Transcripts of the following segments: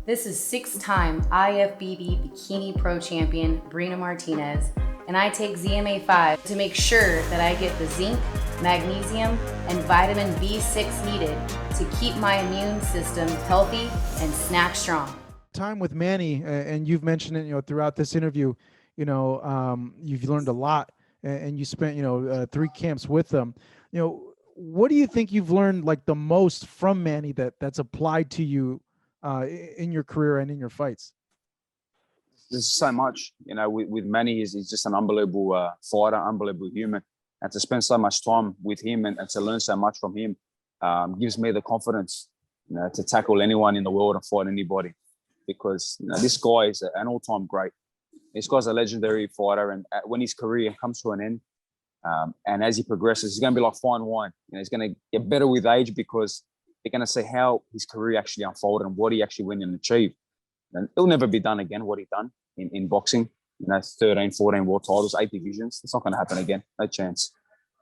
This is six-time IFBB Bikini Pro Champion Brina Martinez, and I take ZMA5 to make sure that I get the zinc, magnesium, and vitamin B6 needed to keep my immune system healthy and snack strong. Time with Manny, and you've mentioned it, throughout this interview, you've learned a lot, and you spent, 3 camps with them. What do you think you've learned like the most from Manny that's applied to you in your career and in your fights? There's so much, with Manny, he's just an unbelievable fighter, unbelievable human. And to spend so much time with him and to learn so much from him gives me the confidence, to tackle anyone in the world and fight anybody. Because this guy is an all-time great. This guy's a legendary fighter, and when his career comes to an end, and as he progresses, he's going to be like fine wine. He's going to get better with age because they're going to see how his career actually unfolded and what he actually went and achieved. And it'll never be done again, what he done in boxing. 13, 14 world titles, 8 divisions. It's not going to happen again. No chance.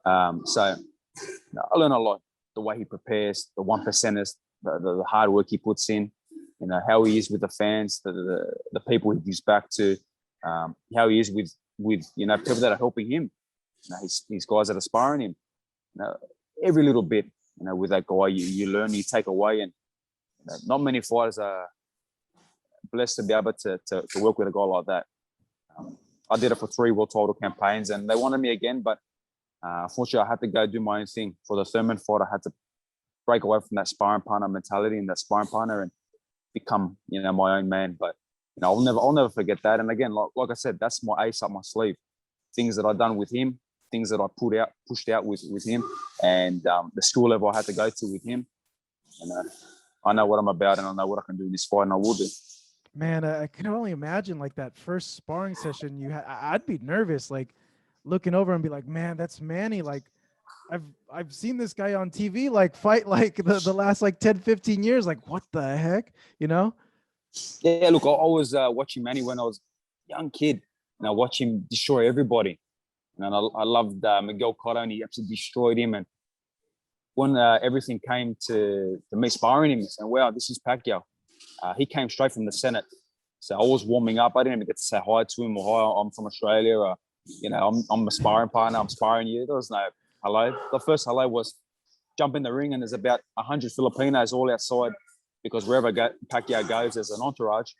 So I learn a lot. The way he prepares, the 1%ers, the hard work he puts in, how he is with the fans, the people he gives back to, how he is with people that are helping him. His guys that are sparring him. Every little bit, with that guy, you learn, you take away, and not many fighters are blessed to be able to work with a guy like that. I did it for 3 world title campaigns, and they wanted me again, but unfortunately, I had to go do my own thing. For the Thurman fight, I had to break away from that sparring partner mentality and that sparring partner and become, my own man. But I'll never forget that. And again, like I said, that's my ace up my sleeve. Things that I've done with him, things that I pushed out with him, and the school level I had to go to with him. And I know what I'm about, and I know what I can do in this fight, and I will do. Man, I can only imagine like that first sparring session I'd be nervous, like looking over and be like, man, that's Manny. Like I've seen this guy on TV, like fight like the last like 10, 15 years. Like, what the heck, Yeah, look, I was watching Manny when I was a young kid, and I watched him destroy everybody. And I loved Miguel Cotto, and he absolutely destroyed him. And when everything came to me sparring him, and saying, wow, this is Pacquiao. He came straight from the Senate. So I was warming up. I didn't even get to say hi to him or hi, I'm from Australia, or, I'm a sparring partner, I'm sparring you. There was no hello. The first hello was jump in the ring, and there's about 100 Filipinos all outside, because wherever Pacquiao goes, there's an entourage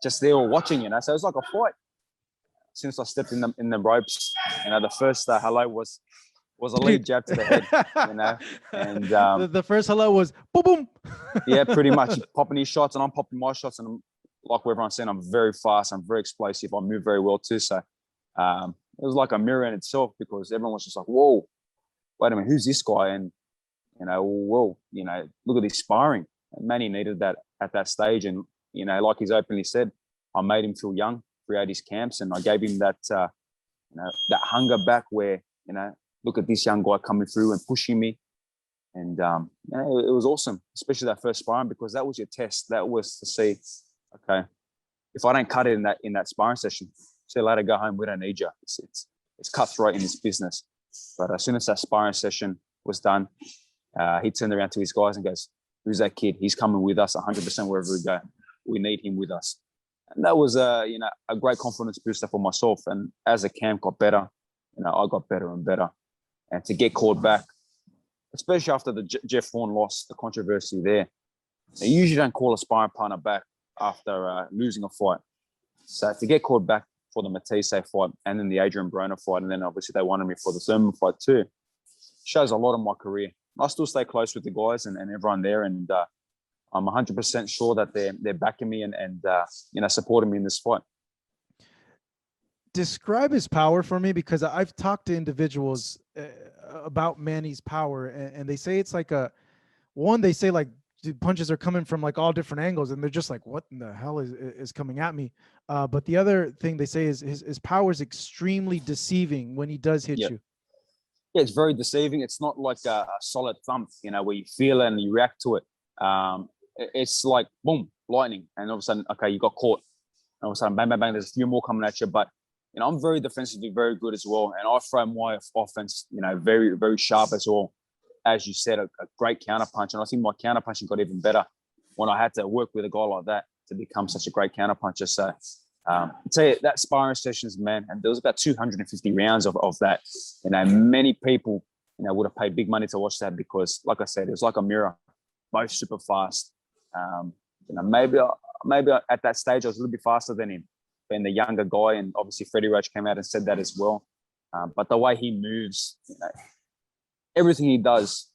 just there all watching, So it's like a fight. Since I stepped in the ropes, the first hello was a lead jab to the head, and the first hello was boom, boom. Yeah, pretty much. Popping his shots, and I'm popping my shots, and like what everyone's saying, I'm very fast, I'm very explosive, I move very well too. So it was like a mirror in itself, because everyone was just like, whoa, wait a minute, who's this guy? And whoa, look at his sparring. And Manny needed that at that stage, and like he's openly said, I made him feel young throughout his camps, and I gave him that that hunger back, where look at this young guy coming through and pushing me. And it was awesome, especially that first sparring, because that was your test. That was to see, okay, if I don't cut it in that sparring session, see you later, go home, we don't need you. It's cutthroat in this business. But as soon as that sparring session was done, he turned around to his guys and goes, who's that kid? He's coming with us 100% wherever we go. We need him with us. And that was a great confidence booster for myself. And as the camp got better, I got better and better. And to get called back, especially after the Jeff Horn loss, the controversy there, they usually don't call a sparring partner back after losing a fight. So to get called back for the Matisse fight, and then the Adrian Broner fight, and then obviously they wanted me for the Thurman fight too, shows a lot of my career. I still stay close with the guys and everyone there, and I'm 100% sure that they're backing me and supporting me in this fight. Describe his power for me, because I've talked to individuals about Manny's power, and they say it's like they say like punches are coming from like all different angles, and they're just like, what in the hell is coming at me? But the other thing they say is his power is extremely deceiving when he does hit you. Yeah, it's very deceiving. It's not like a solid thump, where you feel it and you react to it. It's like boom, lightning, and all of a sudden, okay, you got caught. And all of a sudden, bang, bang, bang. There's a few more coming at you, but I'm very defensively very good as well, and I throw my offense, very, very sharp as well. As you said, a great counter punch, and I think my counter punching got even better when I had to work with a guy like that to become such a great counterpuncher. So I'll tell you, that sparring sessions, man, and there was about 250 rounds of that. You know, many people, you know, would have paid big money to watch that because, like I said, it was like a mirror, both super fast. You know, maybe at that stage I was a little bit faster than him, being the younger guy, and obviously Freddie Roach came out and said that as well. But the way he moves, you know, everything he does,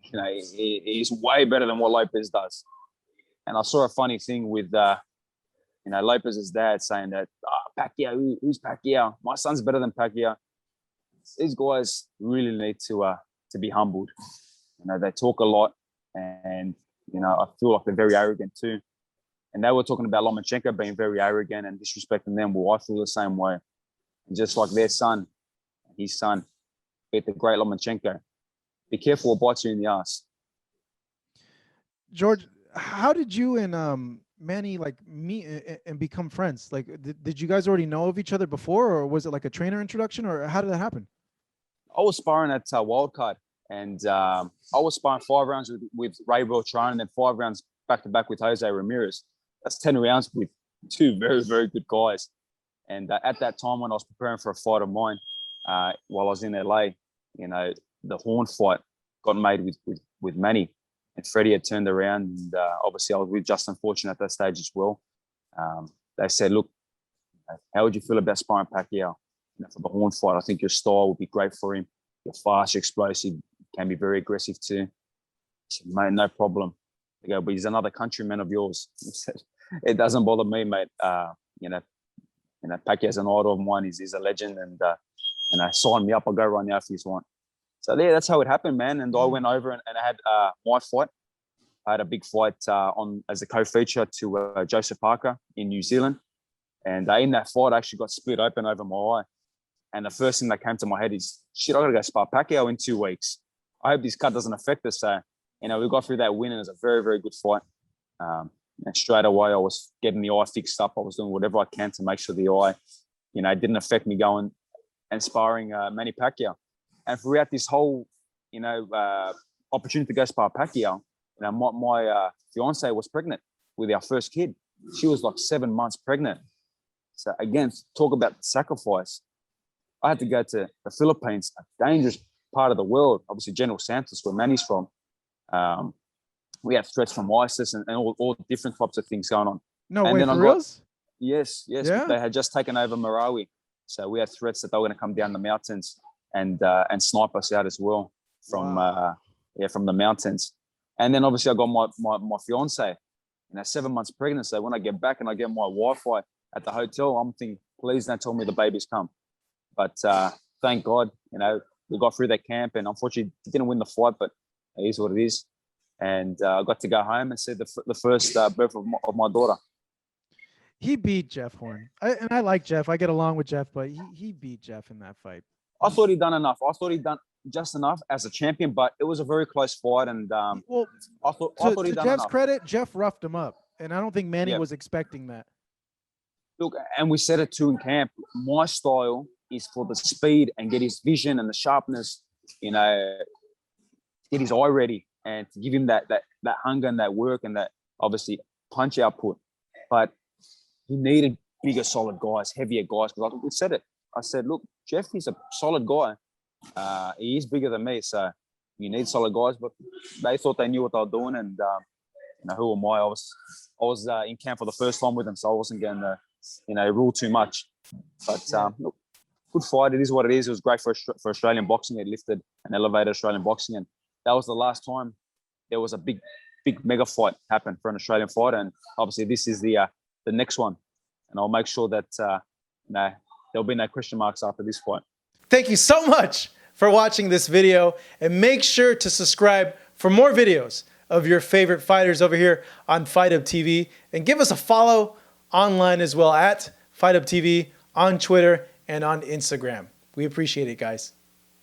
you know, he's way better than what Lopez does. And I saw a funny thing with, you know, Lopez's dad saying that Pacquiao, who's Pacquiao? My son's better than Pacquiao. These guys really need to be humbled. You know, they talk a lot, and you know, I feel like they're very arrogant too. And they were talking about Lomachenko being very arrogant and disrespecting them. Well, I feel the same way. And just like their son, his son, beat the great Lomachenko. Be careful what bites you in the ass. George, how did you and Manny like meet and become friends? Like, did you guys already know of each other before, or was it like a trainer introduction, or how did that happen? I was sparring at Wildcard, and I was sparring 5 rounds with Ray Beltran, and then 5 rounds back to back with Jose Ramirez. That's 10 rounds with 2 very, very good guys. And at that time, when I was preparing for a fight of mine, while I was in LA, you know, the Horn fight got made with Manny, and Freddie had turned around, and obviously I was with Justin Fortune at that stage as well. They said, look, how would you feel about sparring Pacquiao? You know, for the Horn fight, I think your style would be great for him. You're fast, you're explosive, can be very aggressive too. I said, mate, no problem. They go, but he's another countryman of yours. He said, it doesn't bother me, mate. You know, Pacquiao's an idol of mine. He's a legend, and you know, sign me up. I'll go right now if you want. So yeah, that's how it happened, man. And I went over and I had my fight. I had a big fight on as a co-feature to Joseph Parker in New Zealand, and in that fight, I actually got split open over my eye. And the first thing that came to my head is, shit, I got to go spar Pacquiao in 2 weeks. I hope this cut doesn't affect us. So, you know, we got through that win, and it was a very, very good fight. And straight away, I was getting the eye fixed up. I was doing whatever I can to make sure the eye, you know, didn't affect me going and sparring Manny Pacquiao. And throughout this whole, you know, opportunity to go spar Pacquiao, you know, my fiance was pregnant with our first kid. She was like 7 months pregnant. So again, talk about sacrifice. I had to go to the Philippines, a dangerous part of the world. Obviously, General Santos, where Manny's from. We had threats from ISIS and all different types of things going on. No and way, for reals? Yes. Yeah? They had just taken over Marawi. So we had threats that they were going to come down the mountains and snipe us out as well from from the mountains. And then obviously I got my fiance, you know, 7 months pregnant. So when I get back and I get my Wi-Fi at the hotel, I'm thinking, please don't tell me the baby's come. But thank God, you know, we got through that camp, and unfortunately didn't win the fight, but it is what it is. And I got to go home and see the first birth of my daughter. He beat Jeff Horn. I like Jeff. I get along with Jeff, but he beat Jeff in that fight. I thought he'd done enough. I thought he'd done just enough as a champion, but it was a very close fight. And well, I thought he'd done Jeff's enough. credit, Jeff roughed him up, and I don't think Manny was expecting that. Look, and we said it too in camp. My style is for the speed and get his vision and the sharpness, you know, get his eye ready and to give him that hunger and that work and that obviously punch output. But he needed bigger, solid guys, heavier guys. Because we said it. I said, look, Jeff, he's a solid guy. He is bigger than me, so you need solid guys. But they thought they knew what they were doing, and you know, who am I? I was in camp for the first time with them, so I wasn't going to, you know, rule too much. But look, good fight. It is what it is. It was great for Australian boxing. It lifted and elevated Australian boxing, and that was the last time there was a big mega fight happen for an Australian fighter. And obviously, this is the next one, and I'll make sure that there'll be no question marks after this fight. Thank you so much for watching this video, and make sure to subscribe for more videos of your favorite fighters over here on Fight Up TV, and give us a follow online as well at Fight Up TV on Twitter and on Instagram. We appreciate it, guys.